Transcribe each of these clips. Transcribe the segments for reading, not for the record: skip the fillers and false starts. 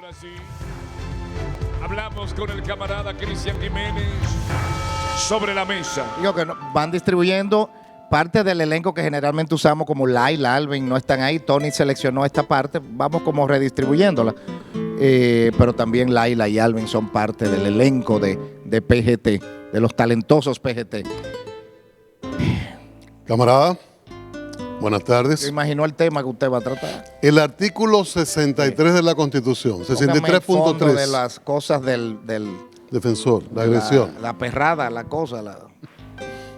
Ahora sí, hablamos con el camarada Cristian Jiménez sobre la mesa. Digo que van distribuyendo parte del elenco que generalmente usamos, como Laila, Alvin no están ahí. Tony seleccionó esta parte, vamos como redistribuyéndola. Pero también Laila y Alvin son parte del elenco de PGT, de los talentosos PGT. Camarada, buenas ¿Se tardes. imaginó el tema que usted va a tratar? El artículo 63 de la Constitución, Póngame el fondo de 63.3, las cosas del defensor, la agresión. La perrada, la cosa, la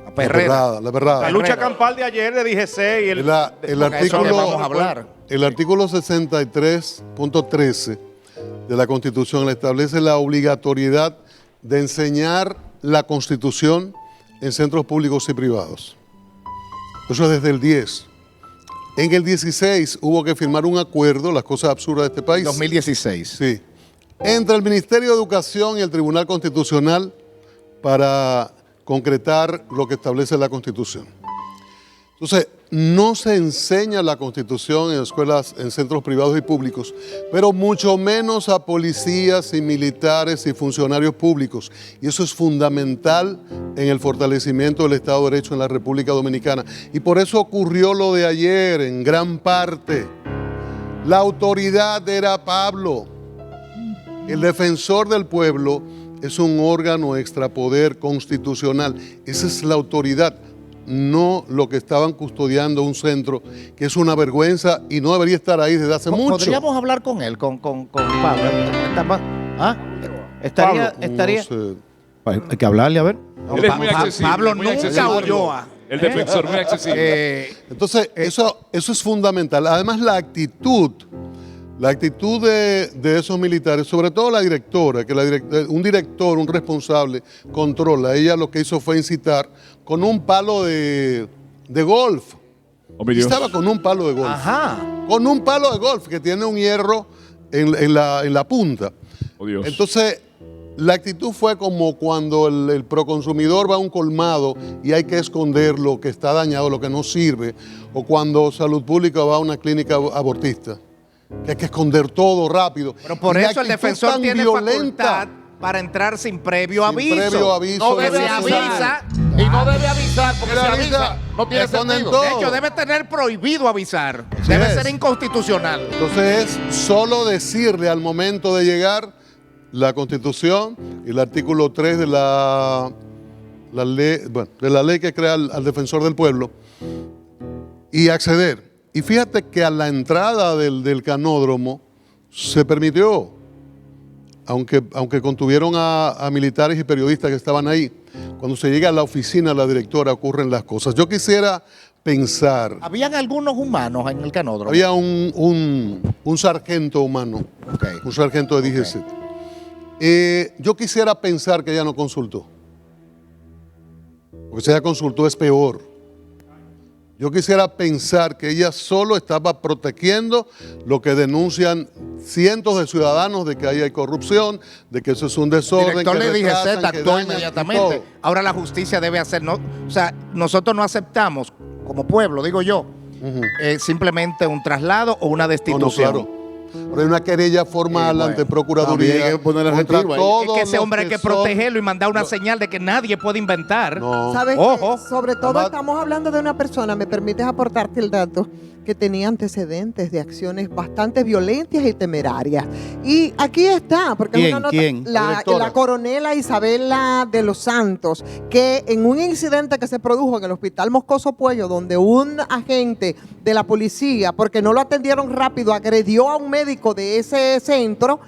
La perrera. la verdad. La lucha campal de ayer de DGC y el El Porque eso artículo, que vamos a hablar. el artículo 63.13 de la Constitución establece la obligatoriedad de enseñar la Constitución en centros públicos y privados. Eso es desde el 10. En el 16 hubo que firmar un acuerdo, las cosas absurdas de este país. 2016. Sí. Entre el Ministerio de Educación y el Tribunal Constitucional para concretar lo que establece la Constitución. Entonces, no se enseña la Constitución en escuelas, en centros privados y públicos, pero mucho menos a policías y militares y funcionarios públicos. Y eso es fundamental en el fortalecimiento del Estado de Derecho en la República Dominicana. Y por eso ocurrió lo de ayer, en gran parte. La autoridad era Pablo. El defensor del pueblo es un órgano extrapoder constitucional. Esa es la autoridad, no lo que estaban custodiando un centro, que es una vergüenza y no debería estar ahí desde hace mucho. ¿Podríamos hablar con él, con Pablo? ¿Ah? Estaría... No sé. Hay que hablarle, a ver. Él es muy accesible, Pablo muy nunca accesible. huyó. El defensor, muy accesible. Entonces, eso es fundamental. Además, la actitud de esos militares, sobre todo la directora, que un director, un responsable, controla. Ella lo que hizo fue incitar con un palo de golf. Oh, mi Dios. Estaba con un palo de golf. Ajá. Con un palo de golf que tiene un hierro en la punta. Oh, Dios. Entonces, la actitud fue como cuando el proconsumidor va a un colmado y hay que esconder lo que está dañado, lo que no sirve, o cuando Salud Pública va a una clínica abortista, que hay que esconder todo rápido. Pero por Y la eso el actitud defensor tan tiene violenta, facultad para entrar sin previo aviso. previo aviso, No debe debe avisar. Y no debe avisar, porque Mira, si avisa, no tiene le ponen sentido. todo. De hecho, debe tener prohibido avisar. Así Debe es. ser inconstitucional. Entonces es solo decirle al momento de llegar la Constitución y el artículo 3 de la ley que crea al defensor del pueblo y acceder. Y fíjate que a la entrada del canódromo se permitió, aunque contuvieron a militares y periodistas que estaban ahí. Cuando se llega a la oficina de la directora ocurren las cosas. Yo quisiera pensar, Habían algunos humanos en el canódromo. había un sargento humano, Ok. un sargento de DGC. Yo quisiera pensar que ella no consultó. Porque si ella consultó es peor. Yo quisiera pensar que ella solo estaba protegiendo lo que denuncian cientos de ciudadanos de que ahí hay corrupción, de que eso es un El desorden. director que le dije retrasan, Z, que actuó dañan y inmediatamente. todo. Ahora la justicia debe hacer, o sea, nosotros no aceptamos, como pueblo, digo yo, simplemente un traslado o una destitución. Claro. Pero hay una querella formal bueno, ante Procuraduría. también hay que ponerle contra retiro ahí. todos Es que ese los hombre hay que son- protegerlo y mandar una señal de que nadie puede inventar. No. ¿Sabes Ojo. qué? Sobre todo Además- estamos hablando de una persona, me permites aportarte el dato, que tenía antecedentes de acciones bastante violentas y temerarias. Y aquí está, porque es una nota, ¿Quién? La directora. la coronela Isabela de los Santos, que en un incidente que se produjo en el Hospital Moscoso Puello, donde un agente de la policía, porque no lo atendieron rápido, agredió a un médico de ese centro,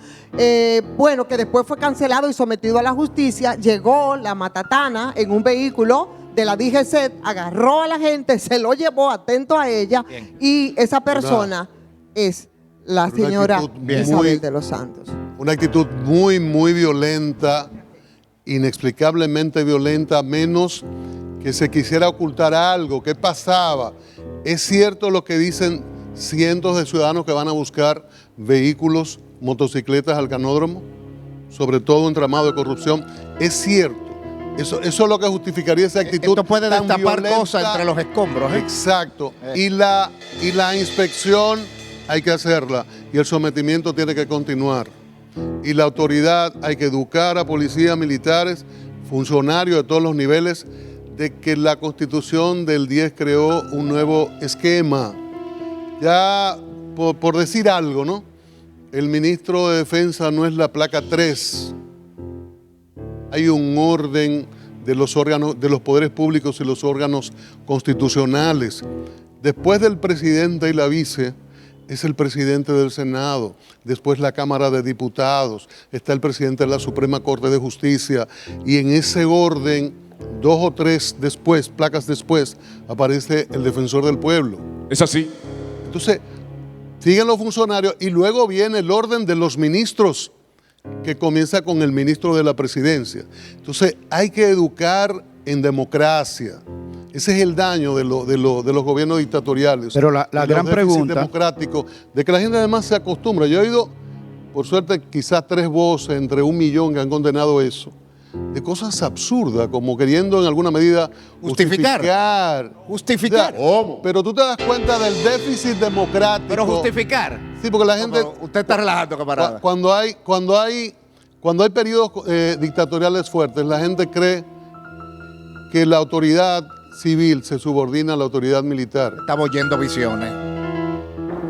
bueno, que después fue cancelado y sometido a la justicia, llegó la matatana en un vehículo de la DGC, agarró a la gente, se lo llevó atento a ella. Bien. Y esa persona es la Una señora actitud Isabel muy- de los Santos. Una actitud muy, muy violenta, inexplicablemente violenta, a menos que se quisiera ocultar algo. ¿Qué pasaba? Es cierto lo que dicen cientos de ciudadanos que van a buscar vehículos, motocicletas al canódromo, sobre todo entramado de corrupción. Es cierto. Eso es lo que justificaría esa actitud. Esto puede tan destapar violenta. cosas entre los escombros. Exacto. Y la inspección hay que hacerla y el sometimiento tiene que continuar. Y la autoridad, hay que educar a policías, militares, funcionarios de todos los niveles, de que la Constitución del 10 creó un nuevo esquema. Ya, por decir algo, ¿no? El ministro de Defensa no es la placa 3. Hay un orden de los órganos, de los poderes públicos y los órganos constitucionales. Después del presidente y la vice, es el presidente del Senado, después la Cámara de Diputados, está el presidente de la Suprema Corte de Justicia, y en ese orden, 2 o 3 después, placas después, aparece el defensor del pueblo. Es así. Entonces, siguen los funcionarios y luego viene el orden de los ministros, que comienza con el ministro de la presidencia. Entonces, hay que educar en democracia. Ese es el daño de los gobiernos dictatoriales. Pero la gran pregunta... democrático, de que la gente además se acostumbra. Yo he oído, por suerte, quizás 3 voces entre 1 millón que han condenado eso, de cosas absurdas, como queriendo en alguna medida Justificar. O sea, pero tú te das cuenta del déficit democrático. Pero justificar. Sí, porque la gente... No, usted está relajando, camarada. Cuando hay periodos dictatoriales fuertes, la gente cree que la autoridad civil se subordina a la autoridad militar. Estamos oyendo visiones.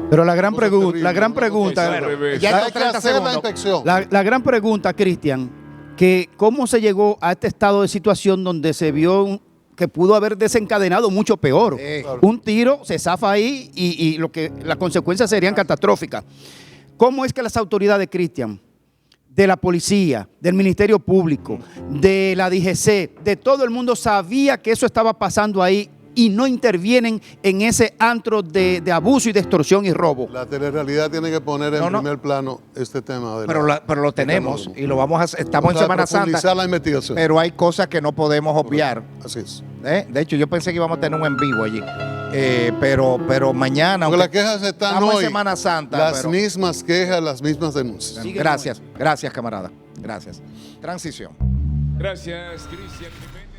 Pero la gran pregunta, Al revés. Ya Hay estos que 30 hacer la segundos. inspección. la gran pregunta, Cristian, que cómo se llegó a este estado de situación donde se vio que pudo haber desencadenado mucho peor. Sí. Un tiro se zafa ahí y las consecuencias serían catastróficas. ¿Cómo es que las autoridades, Cristian, de la policía, del Ministerio Público, de la DGC, de todo el mundo sabía que eso estaba pasando ahí y no intervienen en ese antro de abuso y de extorsión y robo? La telerrealidad tiene que poner en primer plano este tema. Pero lo tenemos y lo vamos a hacer. Estamos en Semana Santa. La investigación. Pero hay cosas que no podemos obviar. Así es. De hecho, yo pensé que íbamos a tener un en vivo allí. Pero mañana. Porque aunque las quejas están estamos hoy. en Semana Santa. Las pero- mismas quejas, las mismas denuncias. Gracias, camarada. Gracias. Transición. Gracias, Cristian Jiménez.